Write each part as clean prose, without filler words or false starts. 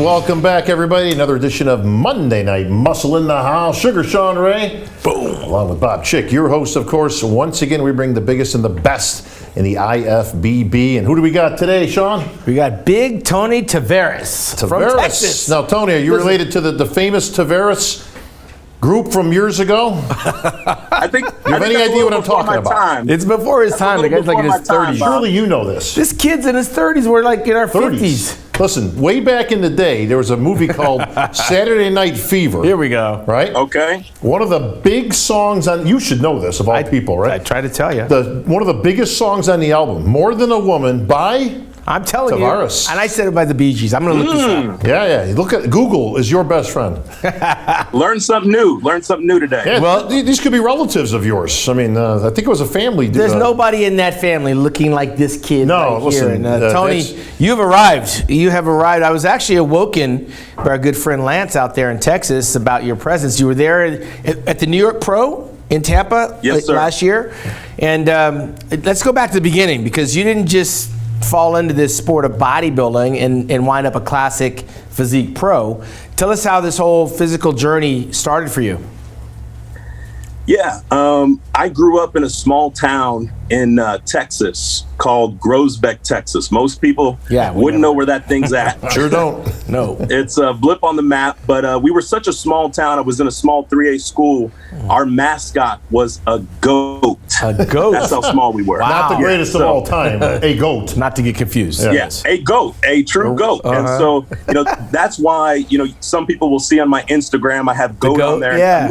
Welcome back, everybody. Another edition of Monday Night Muscle in the House. Sugar Sean Ray. Boom. Along with Bob Chick, your host, of course. Once again, we bring the biggest and the best in the IFBB. And who do we got today, Sean? We got Big Tony Taveras from Texas. Now, Tony, are you related to the famous Taveras group from years ago? I think. You have any idea what I'm talking about? Time. It's before his time. The guy's like in his 30s. Surely you know this. This kid's in his 30s. We're like in our 50s. Listen, way back in the day, there was a movie called Saturday Night Fever. Here we go. Right? Okay. One of the big songs on, you should know this of all people, right? I try to tell you. One of the biggest songs on the album, More Than a Woman, by I'm telling Taveras. you. And I said it by the Bee Gees. I'm going to look this up. Yeah. Look at Google is your best friend. Learn something new. Learn something new today. Yeah, well, these could be relatives of yours. I mean, I think it was a family. There's nobody in that family looking like this kid right listen, here. And, Tony, you've arrived. You have arrived. I was actually awoken by our good friend Lance out there in Texas about your presence. You were there at the New York Pro in Tampa last year. And let's go back to the beginning, because you didn't just fall into this sport of bodybuilding and wind up a classic physique pro. Tell us how this whole physical journey started for you. Yeah, I grew up in a small town in Texas called Groesbeck, Texas. Most people wouldn't know where that thing's at. Sure don't. No. It's a blip on the map, but we were such a small town. I was in a small 3A school. Our mascot was a goat. A goat? That's how small we were. Wow. Not the greatest of all time, a goat. Not to get confused. Yes, a goat, a true goat. And so, that's why, some people will see on my Instagram, I have goat on there. Yeah.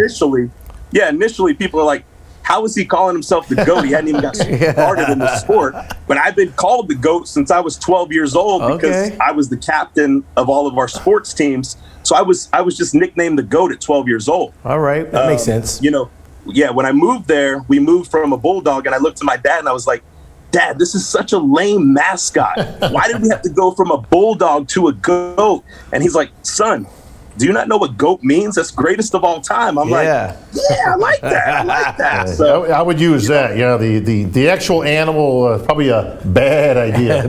Initially people are like, how is he calling himself the GOAT? He hadn't even got started in the sport. But I've been called the GOAT since I was 12 years old because I was the captain of all of our sports teams. So I was just nicknamed the GOAT at 12 years old. All right, that makes sense. When I moved there, we moved from a bulldog, and I looked at my dad and I was like, Dad, this is such a lame mascot. Why did we have to go from a bulldog to a GOAT? And he's like, son, do you not know what GOAT means? That's greatest of all time. I'm like, I like that. So I would use that. Yeah, the actual animal, probably a bad idea.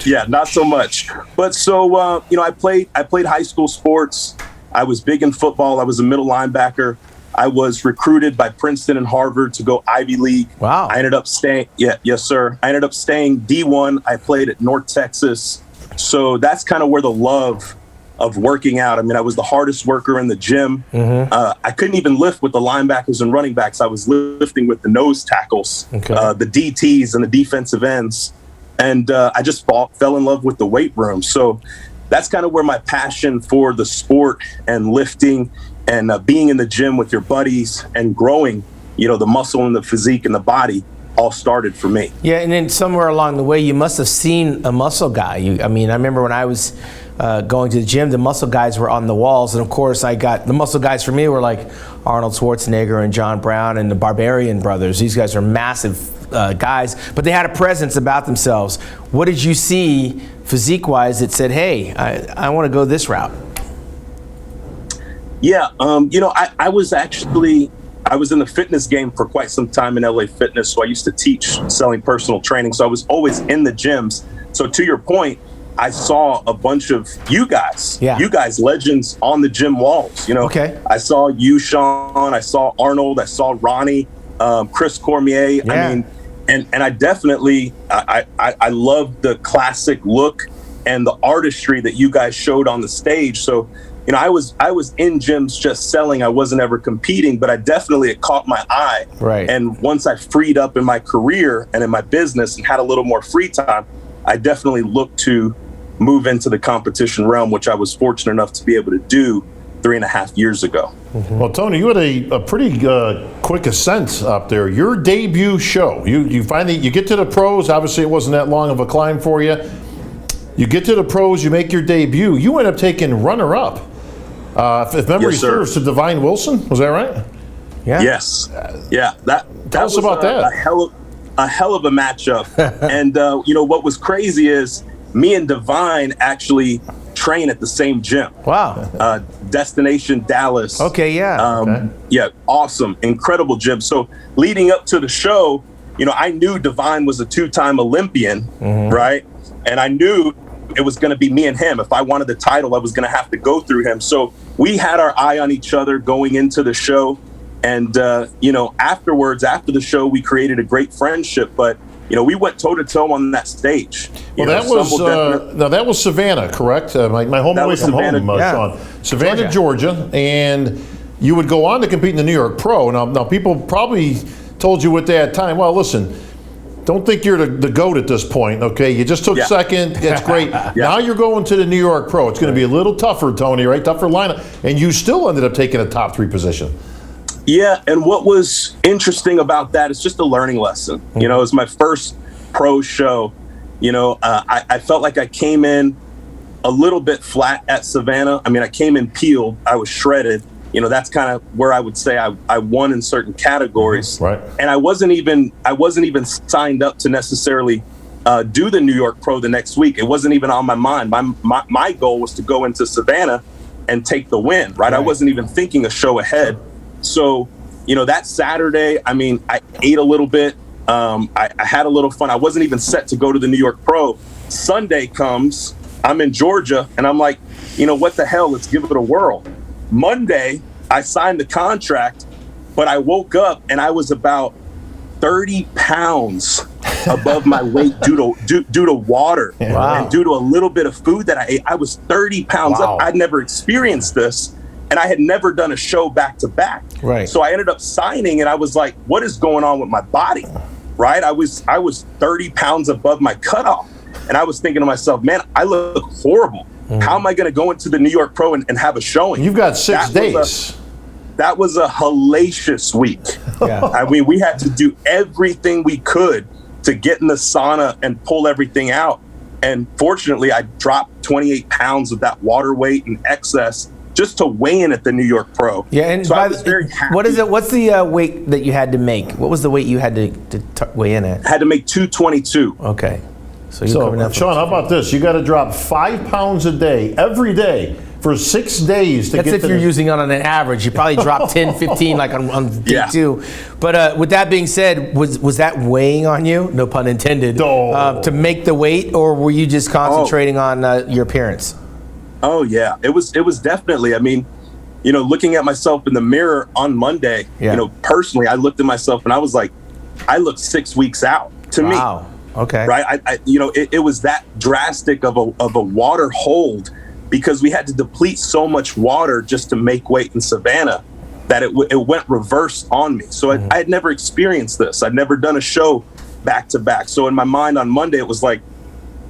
Yeah, not so much. But so I played high school sports. I was big in football. I was a middle linebacker. I was recruited by Princeton and Harvard to go Ivy League. Wow. I ended up staying. Yes, sir. I ended up staying D1. I played at North Texas. So that's kind of where the love of working out. I mean, I was the hardest worker in the gym. I couldn't even lift with the linebackers and running backs. I was lifting with the nose tackles, the DTs and the defensive ends. And I just fell in love with the weight room. So that's kind of where my passion for the sport and lifting and being in the gym with your buddies and growing, the muscle and the physique and the body all started for me. Yeah, and then somewhere along the way, you must have seen a muscle guy. I remember when I was going to the gym, the muscle guys were on the walls. And of course, the muscle guys for me were like Arnold Schwarzenegger and John Brown and the Barbarian brothers. These guys are massive guys, but they had a presence about themselves. What did you see physique-wise that said, hey, I want to go this route? Yeah, I was in the fitness game for quite some time in LA Fitness. So I used to teach selling personal training. So I was always in the gyms. So to your point, I saw a bunch of you guys legends on the gym walls. I saw you, Sean. I saw Arnold. I saw Ronnie, Chris Cormier. Yeah. I mean, and I definitely I loved the classic look and the artistry that you guys showed on the stage. So I was in gyms just selling. I wasn't ever competing, but it caught my eye. Right. And once I freed up in my career and in my business and had a little more free time, I definitely looked to move into the competition realm, which I was fortunate enough to be able to do 3.5 years ago. Well, Tony, you had a pretty quick ascent up there. Your debut show, you finally get to the pros. Obviously, it wasn't that long of a climb for you. You get to the pros, you make your debut. You end up taking runner-up, if memory serves, to Divine Wilson. Was that right? Yeah. Yes. Yeah. Tell us about that. A hell of a matchup. And what was crazy is me and Divine actually train at the same gym. Wow. Destination Dallas. Okay, yeah. Yeah, awesome. Incredible gym. So leading up to the show, I knew Divine was a 2-time Olympian, right? And I knew it was going to be me and him. If I wanted the title, I was going to have to go through him. So we had our eye on each other going into the show. And, afterwards, after the show, we created a great friendship. But, we went toe-to-toe on that stage. Well, that was Savannah, correct? My home away from home, Sean. Savannah, Georgia. And you would go on to compete in the New York Pro. Now people probably told you at that time, well, listen, don't think you're the GOAT at this point, okay? You just took second. That's great. Now you're going to the New York Pro. It's going to be a little tougher, Tony, right? Tougher lineup. And you still ended up taking a top 3 position. Yeah, and what was interesting about that is just a learning lesson. It was my first pro show. I felt like I came in a little bit flat at Savannah. I mean, I came in peeled. I was shredded. That's kind of where I would say I won in certain categories. Right. And I wasn't even signed up to necessarily do the New York Pro the next week. It wasn't even on my mind. My goal was to go into Savannah and take the win, right? I wasn't even thinking a show ahead. So, that Saturday, I mean, I ate a little bit. I had a little fun. I wasn't even set to go to the New York Pro. Sunday comes, I'm in Georgia, and I'm like, what the hell? Let's give it a whirl. Monday, I signed the contract, but I woke up and I was about 30 pounds above my weight due to water and due to a little bit of food that I ate. I was 30 pounds up. I'd never experienced this, and I had never done a show back to back. Right. So I ended up signing, and I was like, what is going on with my body? Right? I was 30 pounds above my cutoff, and I was thinking to myself, man, I look horrible. How am I going to go into the New York Pro and have a showing? You've got 6 days. That was a hellacious week. Yeah. I mean, we had to do everything we could to get in the sauna and pull everything out. And fortunately, I dropped 28 pounds of that water weight and excess just to weigh in at the New York Pro. Yeah, and so I was very happy. What is it? What's the weight that you had to make? What was the weight you had to weigh in at? I had to make 222. Okay. So Sean, how about this? You got to drop 5 pounds a day, every day, for 6 days to That's get if to you're using it on an average. You probably drop 10, 15 like on day 2. But with that being said, was that weighing on you? No pun intended. To make the weight, or were you just concentrating on your appearance? Oh yeah, it was definitely. I mean, looking at myself in the mirror on Monday, personally, I looked at myself and I was like, I look 6 weeks out to me. Wow. Okay. Right. It was that drastic of a water hold, because we had to deplete so much water just to make weight in Savannah that it went reverse on me. So I had never experienced this. I'd never done a show back to back. So in my mind on Monday, it was like,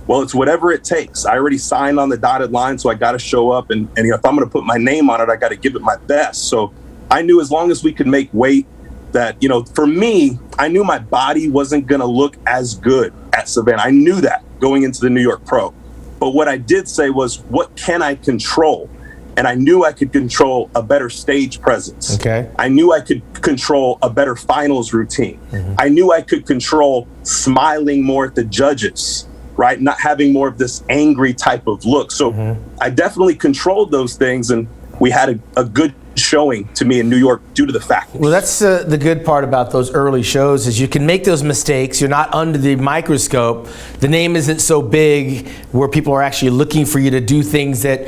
well, it's whatever it takes. I already signed on the dotted line, so I got to show up. And if I'm going to put my name on it, I got to give it my best. So I knew as long as we could make weight, that, for me, I knew my body wasn't going to look as good at Savannah. I knew that going into the New York Pro. But what I did say was, what can I control? And I knew I could control a better stage presence. Okay. I knew I could control a better finals routine. I knew I could control smiling more at the judges, right? Not having more of this angry type of look. So I definitely controlled those things, and we had a good showing to me in New York due to the fact. Well, that's the good part about those early shows is you can make those mistakes. You're not under the microscope. The name isn't so big where people are actually looking for you to do things that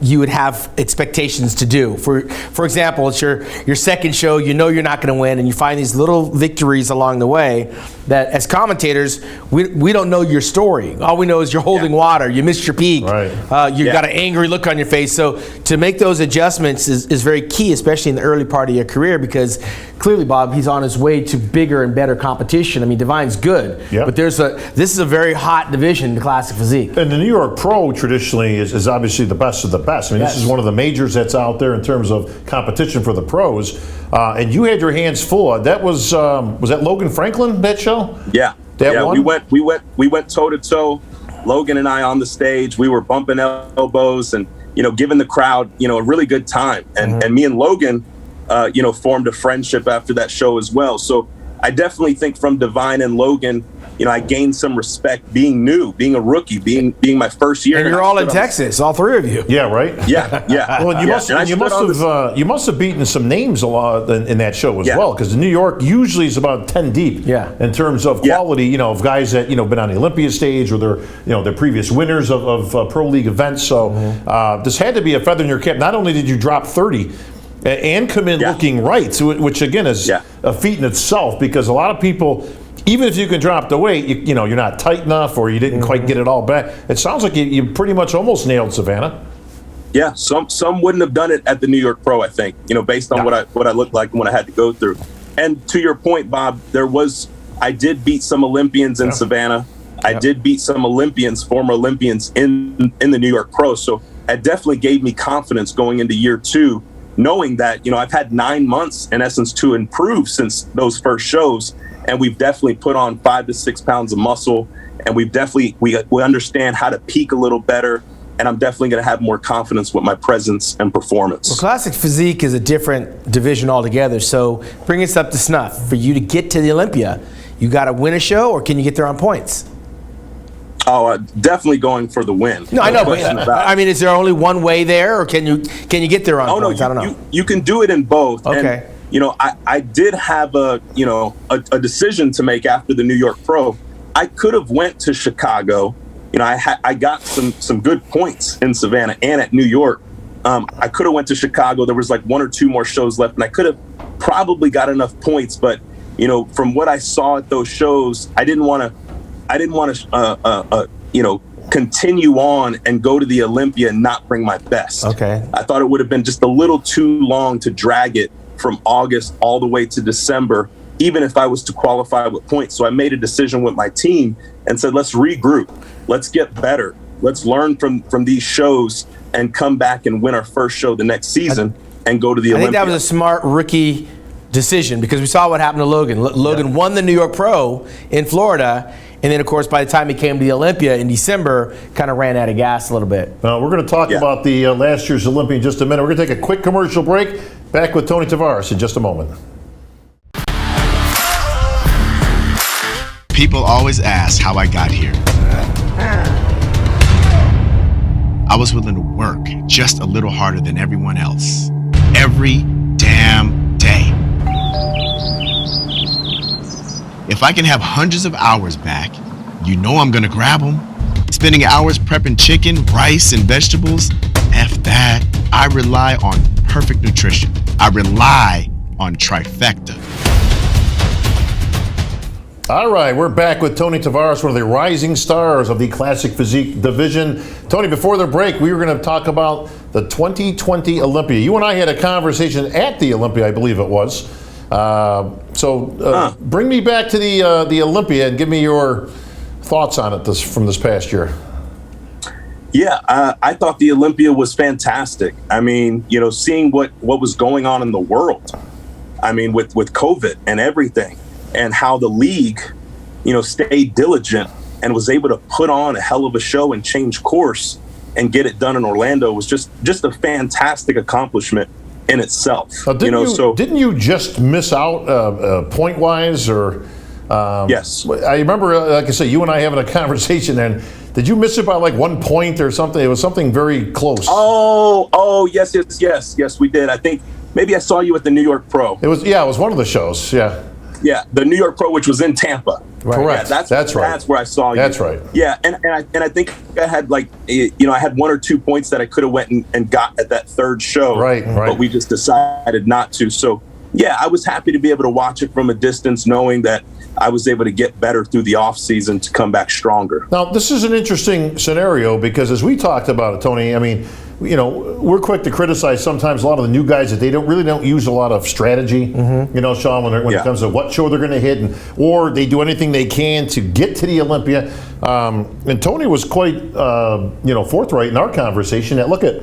you would have expectations to do. For example, it's your second show. You know you're not going to win, and you find these little victories along the way that, as commentators, we don't know your story. All we know is you're holding water. You missed your peak. Right. You've got an angry look on your face. So to make those adjustments is very key, especially in the early part of your career, because clearly, Bob, he's on his way to bigger and better competition. I mean, Divine's good, but this is a very hot division, the classic physique. And the New York Pro traditionally is obviously the best of the best. I mean, this is one of the majors that's out there in terms of competition for the pros. And you had your hands full. That was that Logan Franklin, that show? Yeah. One? We went toe to toe. Logan and I on the stage. We were bumping elbows and giving the crowd a really good time. And me and Logan formed a friendship after that show as well. So I definitely think from Divine and Logan, you know, I gained some respect being new, being a rookie, being my first year. And you're all in Texas, all three of you. Yeah, right. Yeah. Well, you must have beaten some names a lot in that show as well, because New York usually is about 10 deep. Yeah. In terms of quality, you know, of guys that been on the Olympia stage or they're previous winners of pro league events. So this had to be a feather in your cap. Not only did you drop 30. And come in looking right, which again is a feat in itself, because a lot of people, even if you can drop the weight, you know, you're not tight enough or you didn't quite get it all back. It sounds like you pretty much almost nailed Savannah. Yeah, some wouldn't have done it at the New York Pro, I think, you know, based on what I looked like and what I had to go through. And to your point, Bob, I did beat some Olympians in Savannah. I did beat some Olympians, former Olympians in the New York Pro. So it definitely gave me confidence going into year 2, knowing that, you know, I've had 9 months in essence to improve since those first shows. And we've definitely put on 5 to 6 pounds of muscle, and we understand how to peak a little better. And I'm definitely going to have more confidence with my presence and performance. Well, Classic Physique is a different division altogether. So bring us up to snuff. For you to get to the Olympia, you got to win a show, or can you get there on points? Oh, definitely going for the win. No, I know, but I mean, is there only one way there, or can you get there on points? No, I don't know. You can do it in both. Okay. And, you know, I did have a decision to make after the New York Pro. I could have went to Chicago. You know, I got some good points in Savannah and at New York. I could have went to Chicago. There was like 1 or 2 more shows left, and I could have probably got enough points. But, you know, from what I saw at those shows, I didn't want to continue on and go to the Olympia and not bring my best. Okay. I thought it would have been just a little too long to drag it from August all the way to December, even if I was to qualify with points. So I made a decision with my team and said, let's regroup. Let's get better. Let's learn from these shows and come back and win our first show the next season and go to the Olympia. I think that was a smart rookie decision, because we saw what happened to Logan. Logan won the New York Pro in Florida, and then, of course, by the time he came to the Olympia in December, kind of ran out of gas a little bit. We're going to talk about the last year's Olympia in just a minute. We're going to take a quick commercial break. Back with Tony Taveras in just a moment. People always ask how I got here. I was willing to work just a little harder than everyone else. Every damn day. If I can have hundreds of hours back, you know I'm gonna grab them. Spending hours prepping chicken, rice, and vegetables, F that. I rely on perfect nutrition. I rely on trifecta. All right, we're back with Tony Taveras, one of the rising stars of the Classic Physique division. Tony, before the break, we were going to talk about the 2020 Olympia. You and I had a conversation at the Olympia, I believe it was. Bring me back to the Olympia and give me your thoughts on it from this past year. Yeah, I thought the Olympia was fantastic. I mean, you know, seeing what was going on in the world. I mean, with COVID and everything, and how the league, you know, stayed diligent and was able to put on a hell of a show and change course and get it done in Orlando was just a fantastic accomplishment in itself. Didn't you just miss out point wise or? Yes. I remember, like I said, you and I having a conversation, and did you miss it by like 1 point or something? It was something very close. Oh, yes, we did. I think maybe I saw you at the New York Pro. It was one of the shows. Yeah. Yeah, the New York Pro, which was in Tampa. Right. Correct. Yeah, that's right. That's where I saw you. That's right. Yeah, and I think I had I had 1 or 2 points that I could have went and got at that third show. Right. But we just decided not to. So yeah, I was happy to be able to watch it from a distance, knowing that I was able to get better through the off season to come back stronger. Now, this is an interesting scenario because as we talked about it, Tony, I mean, you know, we're quick to criticize sometimes a lot of the new guys that they don't use a lot of strategy, you know, Sean, when it comes to what show they're going to hit, or they do anything they can to get to the Olympia. And Tony was quite, forthright in our conversation that, look at,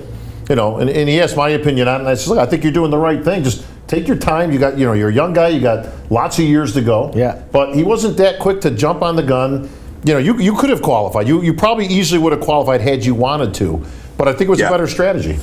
you know, and he asked my opinion on it, and I said, look, I think you're doing the right thing. Just take your time. You got, you know, you're a young guy. You got lots of years to go. Yeah. But he wasn't that quick to jump on the gun. You know, you could have qualified. You probably easily would have qualified had you wanted to. But I think it was a better strategy.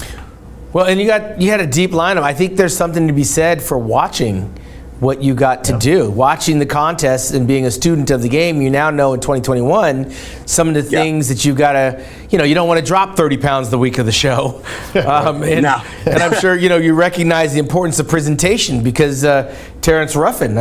Well, and you had a deep lineup. I think there's something to be said for watching what you got to do. Watching the contest and being a student of the game, you now know in 2021 some of the things that you've got to, you don't want to drop 30 pounds the week of the show. And I'm sure, you recognize the importance of presentation because Terrence Ruffin,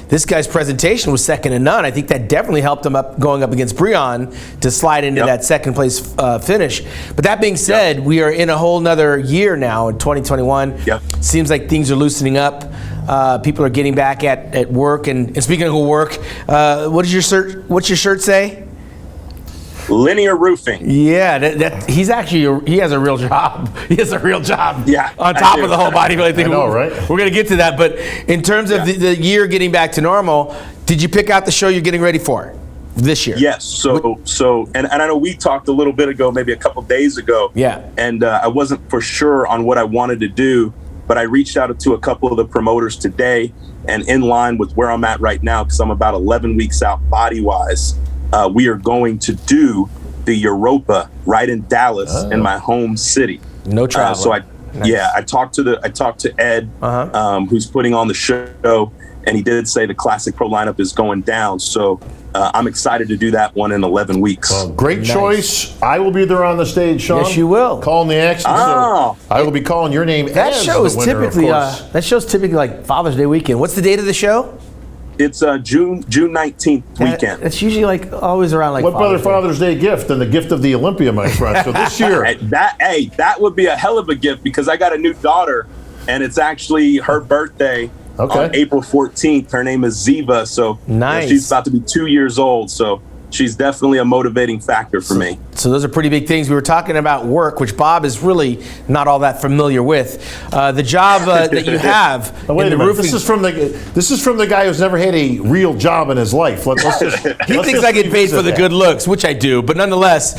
this guy's presentation was second to none. I think that definitely helped him up going up against Breon to slide into that second place finish. But that being said, we are in a whole nother year now in 2021. Seems like things are loosening up. People are getting back at work. And speaking of work, what's your shirt say? Linear roofing. Yeah, he has a real job. He has a real job. Yeah, on top of the whole bodybuilding thing. I know, right? We're going to get to that. But in terms of the year getting back to normal, did you pick out the show you're getting ready for this year? Yes. So, and I know we talked a little bit ago, maybe a couple days ago. Yeah. And I wasn't for sure on what I wanted to do, but I reached out to a couple of the promoters today, and in line with where I'm at right now, because I'm about 11 weeks out body-wise, we are going to do the Europa right in Dallas, in my home city. No travel. So I talked to Ed, who's putting on the show, and he did say the Classic Pro lineup is going down. So I'm excited to do that one in 11 weeks. Well, great choice. I will be there on the stage, Sean. Yes, you will. Calling the action. So I will be calling your name. That as show the is winner, typically like Father's Day weekend. What's the date of the show? It's June 19th weekend. It's usually like always around like. What better Father's Day gift than the gift of the Olympia, my friend? So this year, that would be a hell of a gift because I got a new daughter, and it's actually her birthday on April 14th. Her name is Ziva, so she's about to be 2 years old. So she's definitely a motivating factor for me. So those are pretty big things. We were talking about work, which Bob is really not all that familiar with. The job that you have in the roofing. This is from the guy who's never had a real job in his life. He thinks I get paid for the good looks, which I do, but nonetheless.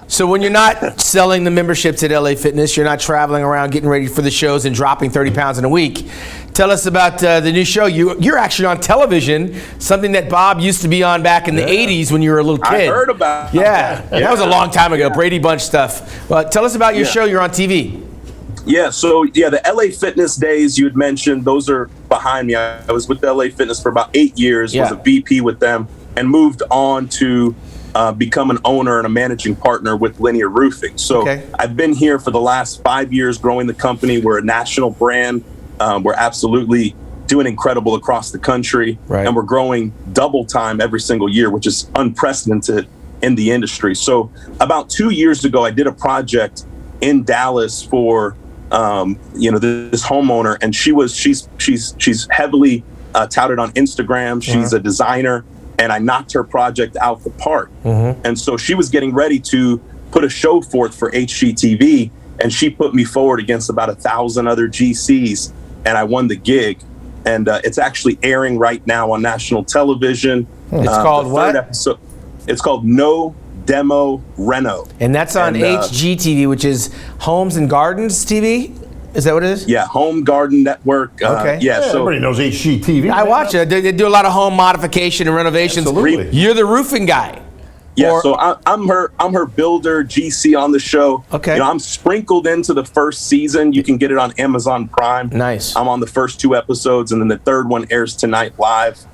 So when you're not selling the memberships at LA Fitness, you're not traveling around getting ready for the shows and dropping 30 pounds in a week. Tell us about the new show. You're actually on television, something that Bob used to be on back in the 80s when you were a little kid. I heard about that. That was a long time ago, Brady Bunch stuff. Well, tell us about your show. You're on TV. The LA Fitness days you had mentioned, those are behind me. I was with LA Fitness for about 8 years, was a VP with them, and moved on to become an owner and a managing partner with Linear Roofing. So I've been here for the last 5 years growing the company. We're a national brand. We're absolutely doing incredible across the country, and we're growing double time every single year, which is unprecedented in the industry. So about 2 years ago, I did a project in Dallas for this homeowner, and she's heavily touted on Instagram. She's a designer, and I knocked her project out the park. And so she was getting ready to put a show forth for HGTV, and she put me forward against about 1,000 other GCs, and I won the gig. And it's actually airing right now on national television. It's called what? It's called No Demo Reno. And that's on HGTV, which is Homes and Gardens TV? Is that what it is? Yeah, Home Garden Network. So everybody knows HGTV. I watch it. They do a lot of home modification and renovations. Absolutely. You're the roofing guy. Yeah, so I'm her builder GC on the show. Okay. I'm sprinkled into the first season. You can get it on Amazon Prime. Nice. I'm on the first 2 episodes, and then the third one airs tonight live,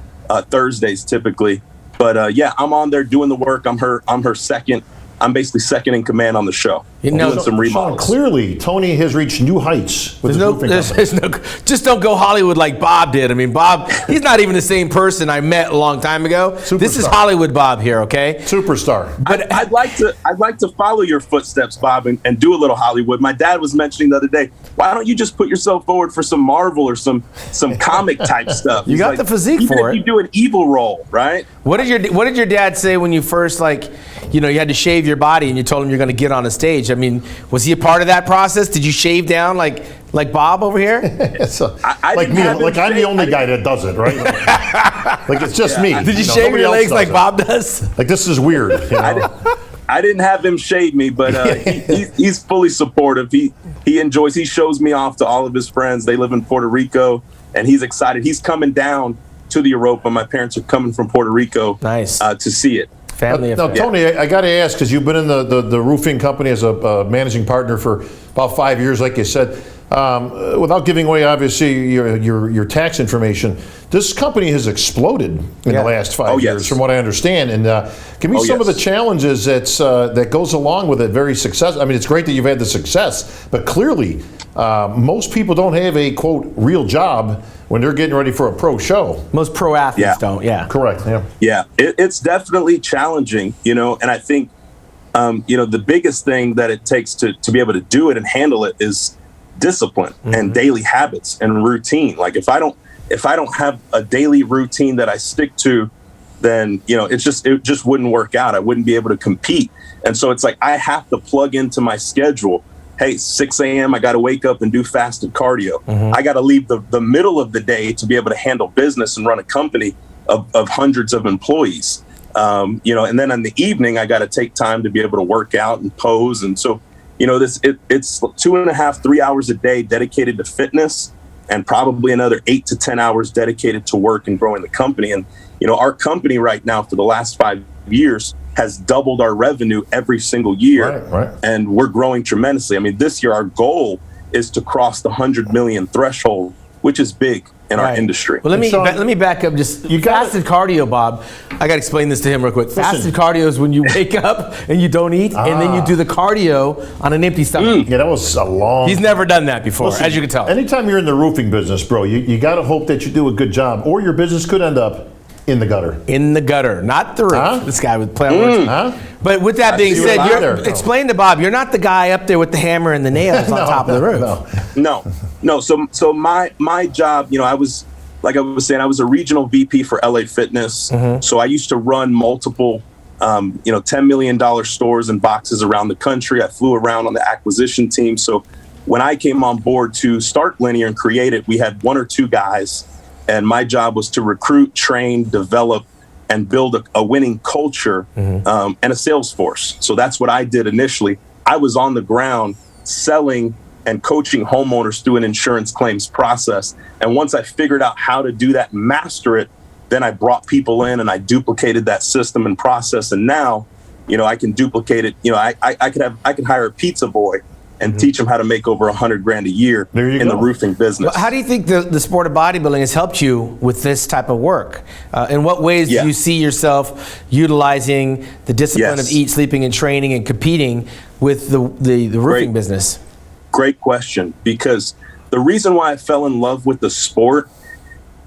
Thursdays typically. But I'm on there doing the work. I'm her second. I'm basically second in command on the show. Doing some remodels. Sean, clearly, Tony has reached new heights with his roofing company. Just don't go Hollywood like Bob did. I mean, Bob, he's not even the same person I met a long time ago. Superstar. This is Hollywood Bob here, okay? Superstar. But I'd like to follow your footsteps, Bob, and do a little Hollywood. My dad was mentioning the other day, why don't you just put yourself forward for some Marvel or some comic type stuff? You got the physique for it. You do an evil role, right? What did your dad say when you first you had to shave your body and you told him you're going to get on a stage? I mean, was he a part of that process? Did you shave down like Bob over here? I'm the only guy that does it, right? Like it's just me. Did you shave your legs like Bob does? Like this is weird. I didn't have him shave me, but he's fully supportive. He enjoys. He shows me off to all of his friends. They live in Puerto Rico, and he's excited. He's coming down to the Europa. My parents are coming from Puerto Rico. Nice. To see it. Family now, Tony, I got to ask, because you've been in the roofing company as a managing partner for about 5 years, like you said. without giving away, obviously, your tax information, this company has exploded in the last 5 years, from what I understand. And give me some of the challenges that goes along with it. Very successful. I mean, it's great that you've had the success, but clearly, most people don't have a, quote, real job when they're getting ready for a pro show. Most pro athletes don't, Correct, Yeah, it's definitely challenging, and I think, the biggest thing that it takes to be able to do it and handle it is discipline and daily habits and routine. Like if I don't have a daily routine that I stick to, then, it just wouldn't work out. I wouldn't be able to compete. And so it's like, I have to plug into my schedule. Hey, 6 a.m., I got to wake up and do fasted cardio. I got to leave the middle of the day to be able to handle business and run a company of hundreds of employees. And then in the evening, I got to take time to be able to work out and pose. And so, it's 2.5, 3 hours a day dedicated to fitness, and probably another 8 to 10 hours dedicated to work and growing the company. And, our company right now for the last 5 years has doubled our revenue every single year. Right. And we're growing tremendously. I mean, this year, our goal is to cross the 100 million threshold, which is big in our industry. Well, let me back up. Fasted cardio, Bob. I got to explain this to him real quick. Fasted cardio is when you wake up and you don't eat, and then you do the cardio on an empty stomach. Yeah, that was a long... He's never done that before, as you can tell. Anytime you're in the roofing business, bro, you got to hope that you do a good job, or your business could end up in the gutter. In the gutter, not the roof. This guy would play on words. But with that being said, explain to Bob, you're not the guy up there with the hammer and the nails on top of the roof. No. So my job, I was, like I was saying, I was a regional VP for LA Fitness. So I used to run multiple, $10 million stores and boxes around the country. I flew around on the acquisition team. So when I came on board to start Linear and create it, we had 1 or 2 guys. And my job was to recruit, train, develop, and build a winning culture and a sales force. So that's what I did initially. I was on the ground selling and coaching homeowners through an insurance claims process. And once I figured out how to do that and master it, then I brought people in and I duplicated that system and process. And now, I can duplicate it. I could hire a pizza boy and teach them how to make over $100,000 a year in the roofing business. Well, how do you think the sport of bodybuilding has helped you with this type of work? In what ways do you see yourself utilizing the discipline of eat, sleeping, and training and competing with the roofing business? Great question, because the reason why I fell in love with the sport,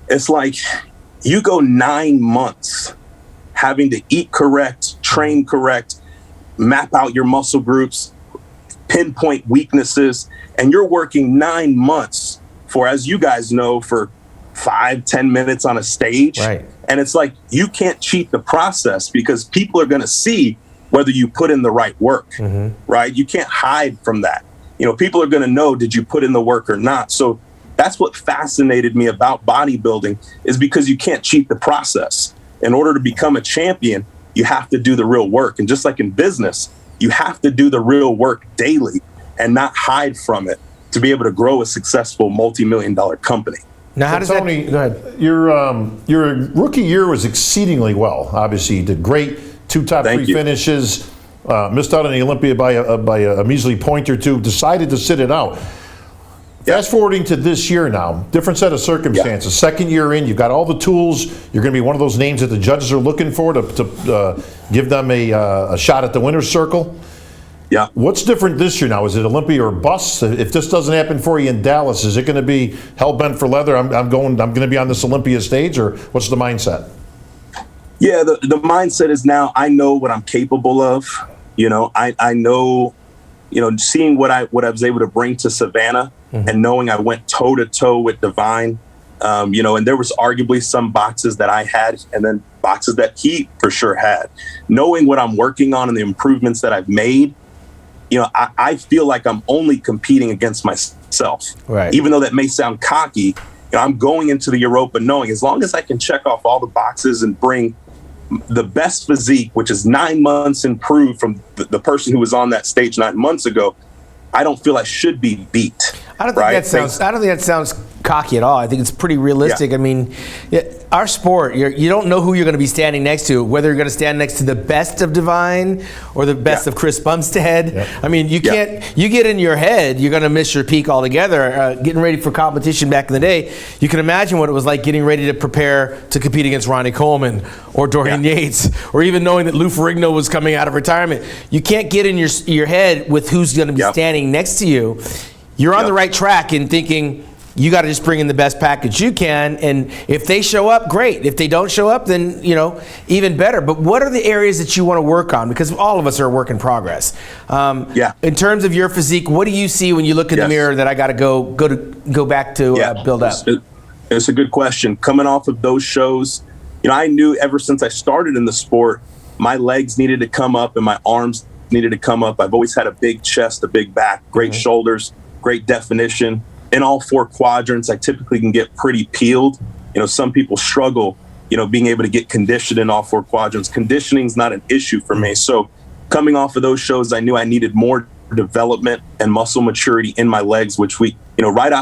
it's like you go 9 months having to eat correct, train correct, map out your muscle groups, pinpoint weaknesses, and you're working 9 months for, as you guys know, for 5-10 minutes on a stage. Right. And it's like, you can't cheat the process because people are going to see whether you put in the right work, right? You can't hide from that. People are going to know, did you put in the work or not? So that's what fascinated me about bodybuilding, is because you can't cheat the process. In order to become a champion, you have to do the real work. And just like in business, you have to do the real work daily and not hide from it to be able to grow a successful multi-million-dollar company. Now, how does Tony, that... Go ahead. Your rookie year was exceedingly well. Obviously, you did great. 2 top 3 finishes. Missed out on the Olympia by a measly point or 2. Decided to sit it out. Fast forwarding to this year now, different set of circumstances. Second year in, you've got all the tools. You're going to be one of those names that the judges are looking for to give them a shot at the winner's circle. Yeah. What's different this year now? Is it Olympia or bust? If this doesn't happen for you in Dallas, is it going to be hell bent for leather? I'm going to be on this Olympia stage, or what's the mindset? Yeah, the mindset is now I know what I'm capable of. I know, seeing what I was able to bring to Savannah and knowing I went toe to toe with Divine, and there was arguably some boxes that I had and then boxes that he for sure had. Knowing what I'm working on and the improvements that I've made, I feel like I'm only competing against myself. Right. Even though that may sound cocky, I'm going into the Europa knowing as long as I can check off all the boxes and bring the best physique, which is 9 months improved from the person who was on that stage 9 months ago, I don't feel I should be beat. I don't think that sounds cocky at all. I think it's pretty realistic. Yeah. I mean, our sport, you don't know who you're going to be standing next to, whether you're going to stand next to the best of Divine or the best of Chris Bumstead. I mean, you can't, you get in your head, you're going to miss your peak altogether. Getting ready for competition back in the day, you can imagine what it was like getting ready to prepare to compete against Ronnie Coleman or Dorian Yates, or even knowing that Lou Ferrigno was coming out of retirement. You can't get in your head with who's going to be standing next to you. You're on the right track in thinking, you got to just bring in the best package you can, and if they show up, great. If they don't show up, then even better. But what are the areas that you want to work on? Because all of us are a work in progress. In terms of your physique, what do you see when you look in the mirror that I got to go back to build up? It's a good question. Coming off of those shows, I knew ever since I started in the sport, my legs needed to come up and my arms needed to come up. I've always had a big chest, a big back, great shoulders, great definition. In all 4 quadrants, I typically can get pretty peeled. Some people struggle, being able to get conditioned in all 4 quadrants. Conditioning is not an issue for me. So coming off of those shows, I knew I needed more development and muscle maturity in my legs, which we, right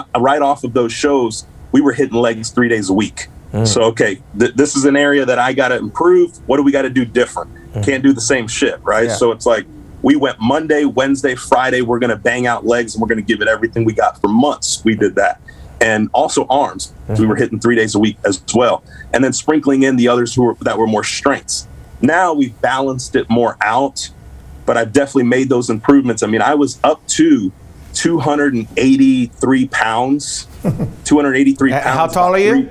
off of those shows, we were hitting legs 3 days a week. So, okay, this is an area that I got to improve. What do we got to do different? Can't do the same shit, right? So it's like, we went Monday, Wednesday, Friday. We're going to bang out legs and we're going to give it everything we got for months. We did that. And also arms. We were hitting 3 days a week as well. And then sprinkling in the others that were more strengths. Now we've balanced it more out, but I've definitely made those improvements. I mean, I was up to 283 pounds. 283 pounds. How tall are you?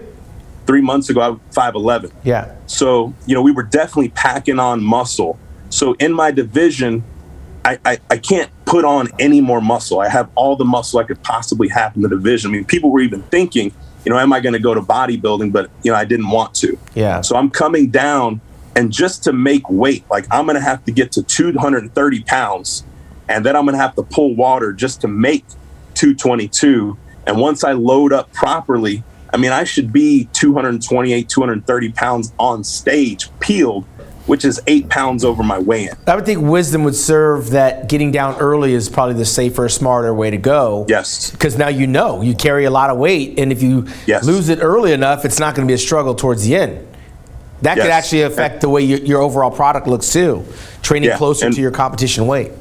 3 months ago, I was 5'11". Yeah. So, we were definitely packing on muscle. So in my division, I can't put on any more muscle. I have all the muscle I could possibly have in the division. I mean, people were even thinking, am I going to go to bodybuilding? But, I didn't want to. Yeah. So I'm coming down, and just to make weight, like I'm going to have to get to 230 pounds, and then I'm going to have to pull water just to make 222. And once I load up properly, I mean, I should be 228, 230 pounds on stage, peeled, which is 8 pounds over my weigh-in. I would think wisdom would serve that getting down early is probably the safer, smarter way to go. Yes. Because now you carry a lot of weight, and if you lose it early enough, it's not going to be a struggle towards the end. That could actually affect the way your overall product looks too, training closer to your competition weight.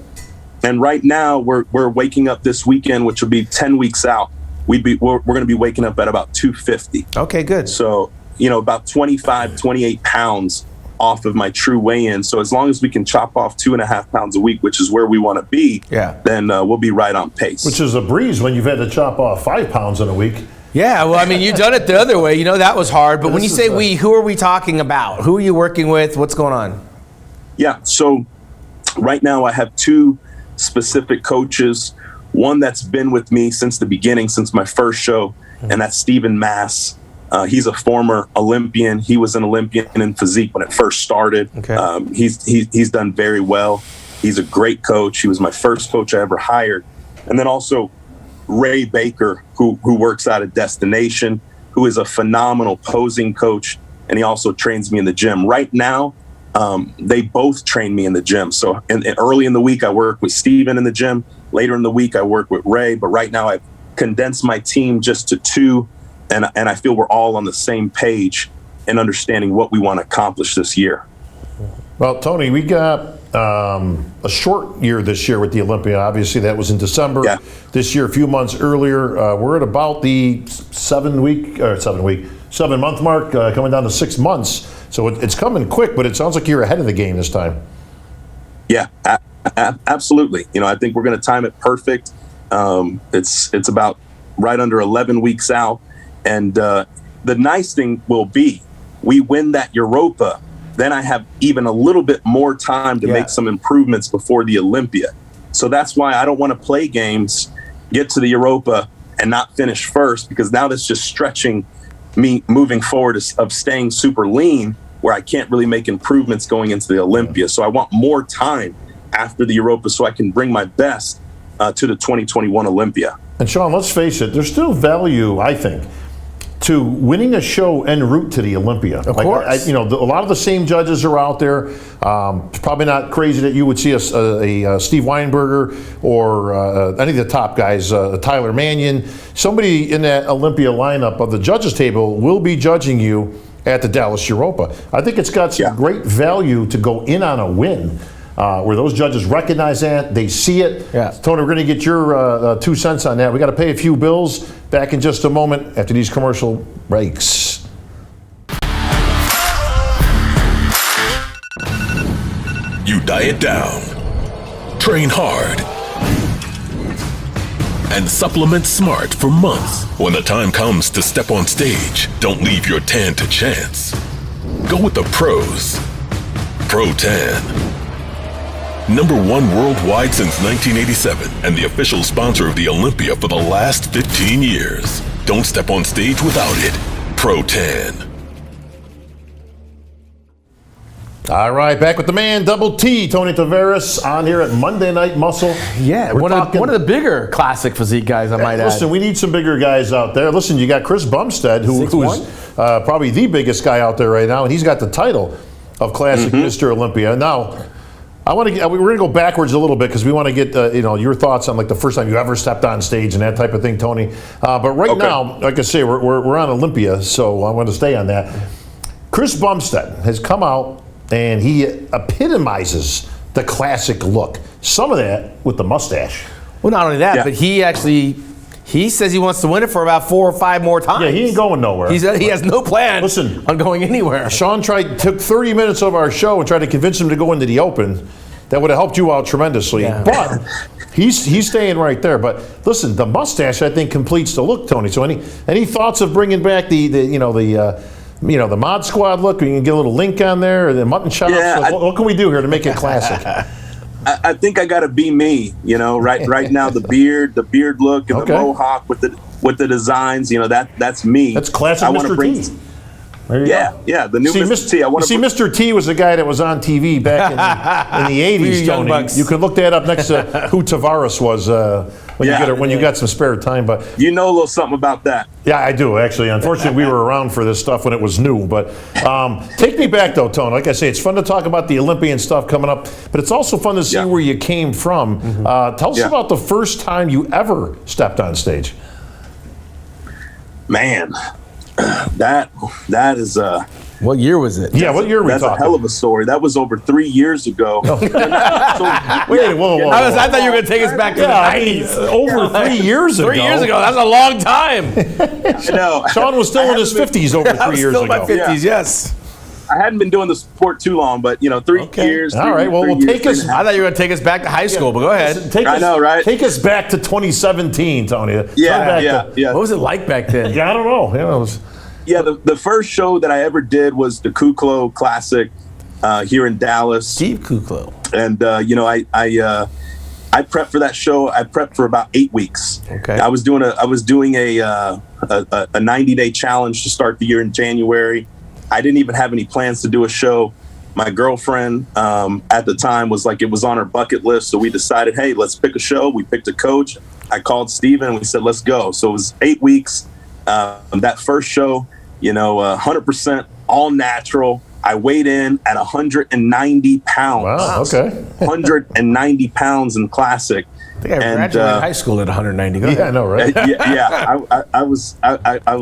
And right now, we're waking up this weekend, which will be 10 weeks out. We're going to be waking up at about 250. Okay, good. So, about 25, 28 pounds off of my true weigh-in. So as long as we can chop off 2.5 pounds a week, which is where we want to be, then we'll be right on pace. Which is a breeze when you've had to chop off 5 pounds in a week. Yeah, well, I mean, you've done it the other way. That was hard. But when you say we, who are we talking about? Who are you working with? What's going on? Yeah, so right now I have 2 specific coaches. One that's been with me since the beginning, since my first show, and that's Stephen Mass. He's a former Olympian. He was an Olympian in Physique when it first started. Okay. He's done very well. He's a great coach. He was my first coach I ever hired. And then also Ray Baker, who works out at Destination, who is a phenomenal posing coach, and he also trains me in the gym. Right now, they both train me in the gym. So early in the week, I work with Steven in the gym. Later in the week, I work with Ray. But right now, I've condensed my team just to 2. And I feel we're all on the same page in understanding what we want to accomplish this year. Well, Tony, we got a short year this year with the Olympia. Obviously, that was in December. Yeah. This year, a few months earlier, we're at about the 7 month mark, coming down to 6 months. So it's coming quick, but it sounds like you're ahead of the game this time. Yeah, absolutely. I think we're going to time it perfect. It's about right under 11 weeks out. And the nice thing will be we win that Europa, then I have even a little bit more time to make some improvements before the Olympia. So that's why I don't want to play games, get to the Europa, and not finish first, because now that's just stretching me moving forward of staying super lean, where I can't really make improvements going into the Olympia. So I want more time after the Europa so I can bring my best to the 2021 Olympia. And Sean, let's face it, there's still value, I think, to winning a show en route to the Olympia. Of course. A lot of the same judges are out there. It's probably not crazy that you would see a Steve Weinberger or any of the top guys, Tyler Mannion. Somebody in that Olympia lineup of the judges table will be judging you at the Dallas Europa. I think it's got some great value to go in on a win. Where those judges recognize that, they see it. Yeah. Tony, we're going to get your 2 cents on that. We got to pay a few bills. Back in just a moment after these commercial breaks. You diet down, train hard, and supplement smart for months. When the time comes to step on stage, don't leave your tan to chance. Go with the pros. Pro Tan. #1 worldwide since 1987 and the official sponsor of the Olympia for the last 15 years. Don't step on stage without it. Pro Tan. All right, back with the man, Double T, Tony Taveras, on here at Monday Night Muscle. Yeah, one of the bigger classic physique guys, I might add. Listen, we need some bigger guys out there. Listen, you got Chris Bumstead, who is probably the biggest guy out there right now, and he's got the title of Classic Mr. Olympia. Now, we're going to go backwards a little bit because we want to get your thoughts on like the first time you ever stepped on stage and that type of thing, Tony. But right now, like I say, we're on Olympia, so I want to stay on that. Chris Bumstead has come out and he epitomizes the classic look. Some of that with the mustache. Well, not only that, but he says he wants to win it for about 4 or 5 more times. Yeah, he ain't going nowhere. He has no plan on going anywhere. Sean took 30 minutes of our show and tried to convince him to go into the Open. That would have helped you out tremendously. Yeah. But he's staying right there. But listen, the mustache I think completes the look, Tony. So any thoughts of bringing back the Mod Squad look? We can get a little link on there, or the mutton chops. Yeah, what can we do here to make it classic? I think I got to be me, right now, the beard look and the mohawk with the designs, that's me. That's classic Mr. T. There you go. Yeah, the new Mr. T. Mr. T was the guy that was on TV back in the 80s, Tony. You could look that up next to who Taveras was when you got some spare time. But you know a little something about that. Yeah, I do, actually. Unfortunately, we were around for this stuff when it was new. But take me back, though, Tony. Like I say, it's fun to talk about the Olympian stuff coming up, but it's also fun to see where you came from. Tell us about the first time you ever stepped on stage. Man, that is what year was it? Yeah, what year were we talking? That's a hell of a story. That was over 3 years ago. Whoa. I thought you were going to take us back to the 90s. Over 3 years ago. 3 years ago. That's a long time. I know. Sean was still in his 50s over 3 years ago. Still in my 50s, yes. I hadn't been doing the sport too long, but 3 years. All right. Well, we'll take us. I thought you were going to take us back to high school, but go ahead. I know, right? Take us back to 2017, Tony. Yeah. What was it like back then? Yeah, I don't know. The first show that I ever did was the Kuklo Classic here in Dallas. Steve Kuklo. And I prepped for that show. I prepped for about 8 weeks. Okay. I was doing a 90-day challenge to start the year in January. I didn't even have any plans to do a show. My girlfriend at the time was like, it was on her bucket list. So we decided, hey, let's pick a show. We picked a coach. I called Steven and we said, let's go. So it was 8 weeks. That first show, 100% all natural. I weighed in at 190 pounds. Wow, okay. 190 pounds in classic. I think I graduated high school at 190. Go ahead. I know, right? I was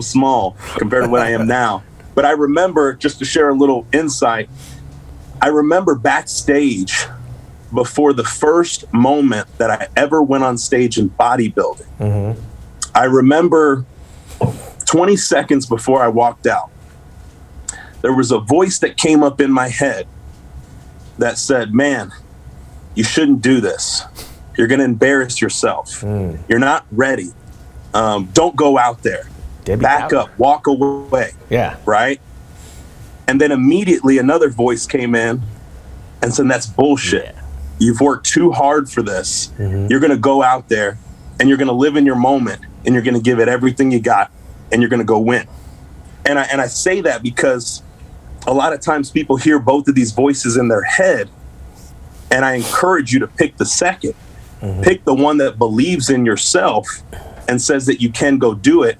small compared to what I am now. But I remember, just to share a little insight, I remember backstage before the first moment that I ever went on stage in bodybuilding. Mm-hmm. I remember 20 seconds before I walked out, there was a voice that came up in my head that said, man, you shouldn't do this. You're going to embarrass yourself. You're not ready. Don't go out there. Back up, walk away. Yeah. Right? And then immediately another voice came in and said, that's bullshit. Yeah. You've worked too hard for this. Mm-hmm. You're going to go out there and you're going to live in your moment and you're going to give it everything you got and you're going to go win. And I say that because a lot of times people hear both of these voices in their head, and I encourage you to pick the second. Mm-hmm. Pick the one that believes in yourself and says that you can go do it.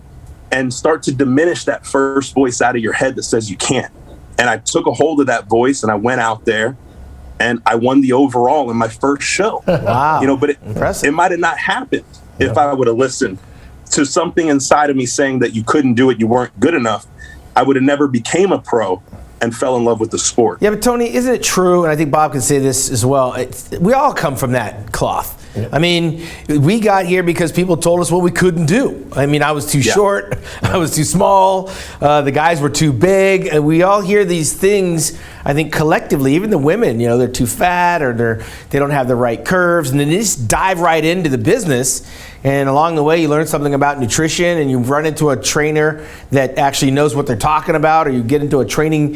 and start to diminish that first voice out of your head that says you can't. And I took a hold of that voice and I went out there and I won the overall in my first show. Wow. You know, but it might have not happened if I would have listened to something inside of me saying that you couldn't do it, you weren't good enough. I would have never became a pro and fell in love with the sport. Yeah, but Tony, isn't it true, and I think Bob can say this as well, we all come from that cloth. Yeah. I mean, we got here because people told us what we couldn't do. I mean, I was too short, I was too small, the guys were too big, and we all hear these things, I think collectively, even the women, you know, they're too fat or they don't have the right curves, and then they just dive right into the business. And along the way, you learn something about nutrition, and you run into a trainer that actually knows what they're talking about, or you get into a training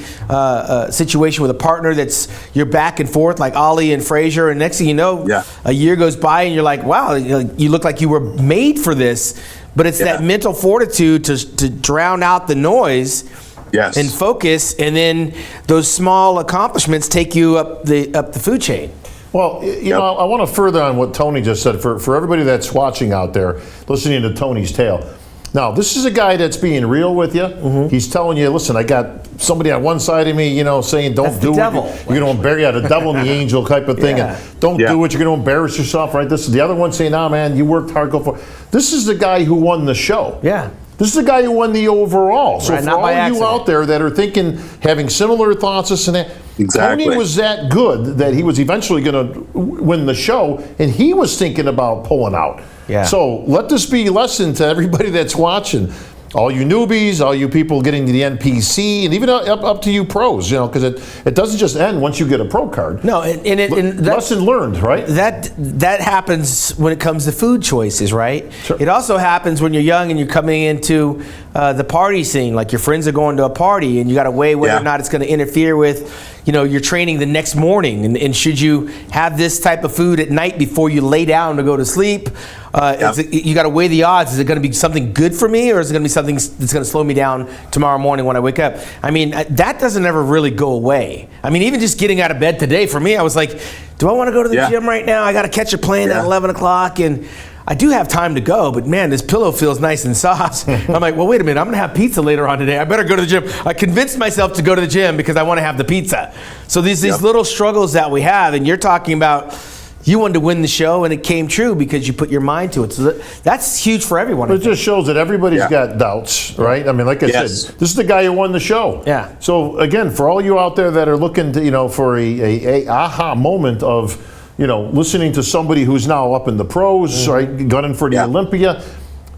situation with a partner that's you're back and forth like Ollie and Frazier, and next thing you know, a year goes by, and you're like, wow, you look like you were made for this. But it's that mental fortitude to drown out the noise. Yes. And focus, and then those small accomplishments take you up the food chain. Well, you know, I want to further on what Tony just said for everybody that's watching out there, listening to Tony's tale. Now, this is a guy that's being real with you. Mm-hmm. He's telling you, listen, I got somebody on one side of me, you know, saying, don't do it. You're going to embarrass the devil and the angel type of thing. And don't do it. You're going to embarrass yourself, right? This is the other one saying, nah, man, you worked hard, go for it. This is the guy who won the show. Yeah. This is the guy who won the overall. So for all you out there that are thinking, having similar thoughts, this and that, Tony was that good that he was eventually going to win the show, and he was thinking about pulling out. Yeah. So let this be a lesson to everybody that's watching. All you newbies, all you people getting to the NPC, and even up to you pros, you know, because it doesn't just end once you get a pro card. No, and lesson learned, right? That happens when it comes to food choices, right? Sure. It also happens when you're young and you're coming into the party scene, like your friends are going to a party, and you got to weigh whether or not it's going to interfere with, you know, your training the next morning, and should you have this type of food at night before you lay down to go to sleep? You got to weigh the odds. Is it going to be something good for me, or is it going to be something that's going to slow me down tomorrow morning when I wake up? I mean, that doesn't ever really go away. I mean, even just getting out of bed today, for me, I was like, do I want to go to the gym right now? I got to catch a plane at 11 o'clock, and I do have time to go, but man, this pillow feels nice and soft. I'm like, well, wait a minute, I'm going to have pizza later on today. I better go to the gym. I convinced myself to go to the gym because I want to have the pizza. So these little struggles that we have, and you're talking about, you wanted to win the show, and it came true because you put your mind to it. So that's huge for everyone. It just shows that everybody's got doubts, right? I mean, like I said, this is the guy who won the show. Yeah. So again, for all you out there that are looking to, you know, for a aha moment of, you know, listening to somebody who's now up in the pros, right, gunning for the Olympia.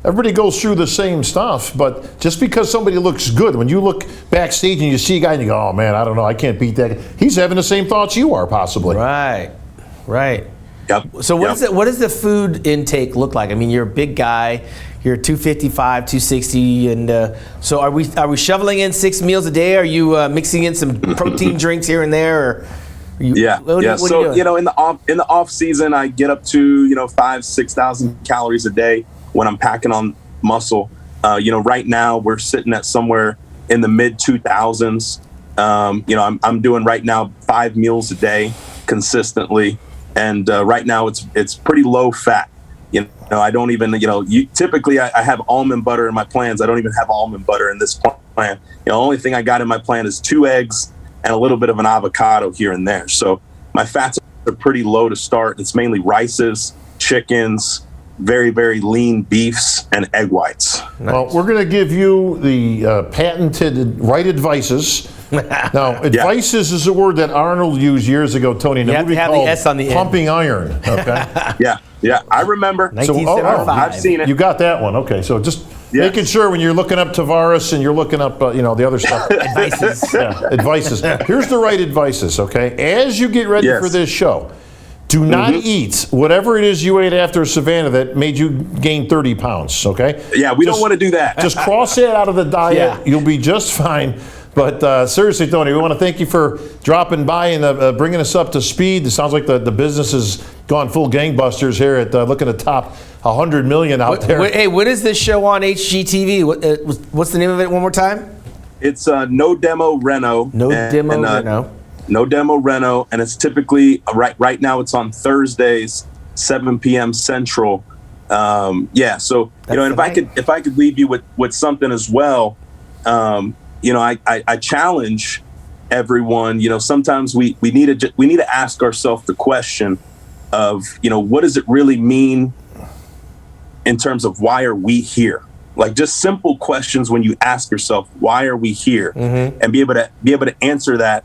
Everybody goes through the same stuff, but just because somebody looks good, when you look backstage and you see a guy and you go, oh man, I don't know, I can't beat that. He's having the same thoughts you are, possibly. Right. Yep. So what does the food intake look like? I mean, you're a big guy. You're 255, 260, and so are we shoveling in 6 meals a day? Are you mixing in some protein drinks here and there? Or So you know, in the off season, I get up to 5,000-6,000 calories a day when I'm packing on muscle. You know, right now we're sitting at somewhere in the mid 2,000s. You know, I'm doing right now 5 meals a day consistently. And right now it's pretty low fat. You know, I don't even, typically I have almond butter in my plans. I don't even have almond butter in this plan. The only thing I got in my plan is 2 eggs and a little bit of an avocado here and there. So my fats are pretty low to start. It's mainly rices, chickens, very, very lean beefs, and egg whites. Nice. Well, we're going to give you the patented right advices. Now, advices is a word that Arnold used years ago, Tony. You have to have the S on the end. Pumping iron. Okay. Yeah, I remember. 1975. I've seen it. You got that one. Okay, so just making sure when you're looking up Taveras and you're looking up, the other stuff. Advices. Advices. Here's the right advices, okay? As you get ready for this show, do not eat whatever it is you ate after Savannah that made you gain 30 pounds, okay? Yeah, we don't want to do that. Just cross that out of the diet. Yeah. You'll be just fine. But seriously, Tony, we want to thank you for dropping by and bringing us up to speed. It sounds like the business has gone full gangbusters here at looking to top 100 million out there. Hey, when is this show on HGTV? What's the name of it one more time? It's No Demo Reno. No Demo Reno, and it's typically right now. It's on Thursdays, 7 p.m. Central. Yeah. So, and if I could leave you with something as well, I challenge everyone. Sometimes we need to ask ourselves the question of, what does it really mean in terms of why are we here? Like just simple questions when you ask yourself, why are we here? And be able to answer that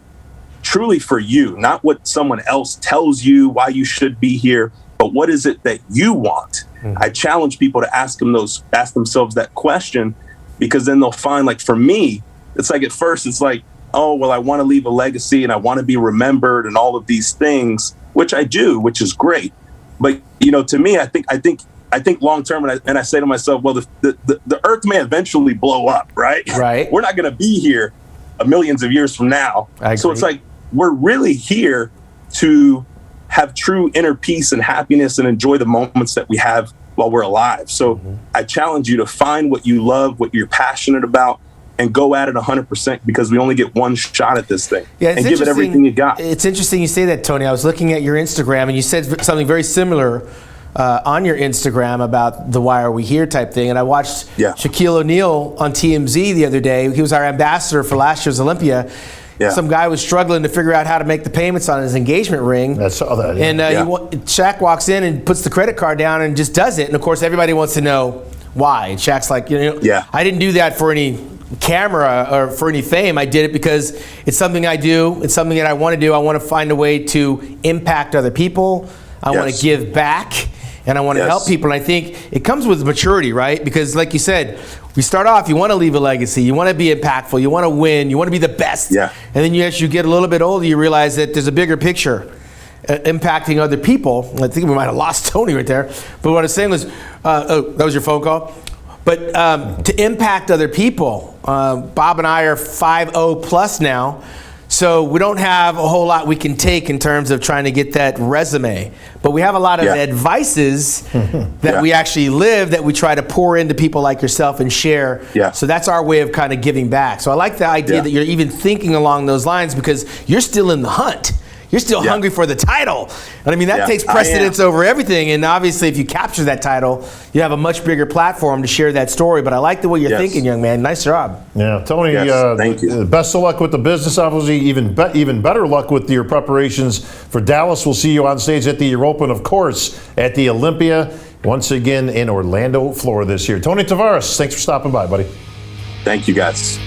truly for you, not what someone else tells you why you should be here, but what is it that you want? I challenge people to ask themselves that question, because then they'll find, like, for me, it's like at first it's like, oh, well, I want to leave a legacy and I want to be remembered and all of these things, which I do, which is great. But, to me, I think long term, and I say to myself, well, the earth may eventually blow up, right? Right. We're not going to be here millions of years from now. So it's like, we're really here to have true inner peace and happiness and enjoy the moments that we have while we're alive. So I challenge you to find what you love, what you're passionate about, and go at it 100%, because we only get one shot at this thing. Yeah, and give it everything you got. It's interesting you say that, Tony. I was looking at your Instagram, and you said something very similar on your Instagram about the "Why Are We Here" type thing. And I watched Shaquille O'Neal on TMZ the other day. He was our ambassador for last year's Olympia. Yeah. Some guy was struggling to figure out how to make the payments on his engagement ring. I saw that. Yeah. And Shaq walks in and puts the credit card down and just does it. And of course, everybody wants to know why. And Shaq's like, I didn't do that for any camera or for any fame. I did it because it's something I do. It's something that I want to do. I want to find a way to impact other people. I want to give back. And I want to help people. And I think it comes with maturity, right? Because like you said, we start off, you want to leave a legacy. You want to be impactful. You want to win. You want to be the best. Yeah. And then as you get a little bit older, you realize that there's a bigger picture impacting other people. I think we might have lost Tony right there. But what I was saying was, that was your phone call? But to impact other people, Bob and I are 5-0 plus now. So we don't have a whole lot we can take in terms of trying to get that resume. But we have a lot of advices that we actually live, that we try to pour into people like yourself and share. Yeah. So that's our way of kind of giving back. So I like the idea that you're even thinking along those lines, because you're still in the hunt. You're still hungry for the title. And I mean, that takes precedence over everything. And obviously, if you capture that title, you have a much bigger platform to share that story. But I like the way you're thinking, young man. Nice job. Yeah, Tony, thank you. Best of luck with the business, obviously. Even better luck with your preparations for Dallas. We'll see you on stage at the Year Open, of course, at the Olympia, once again in Orlando, Florida this year. Tony Taveras, thanks for stopping by, buddy. Thank you, guys.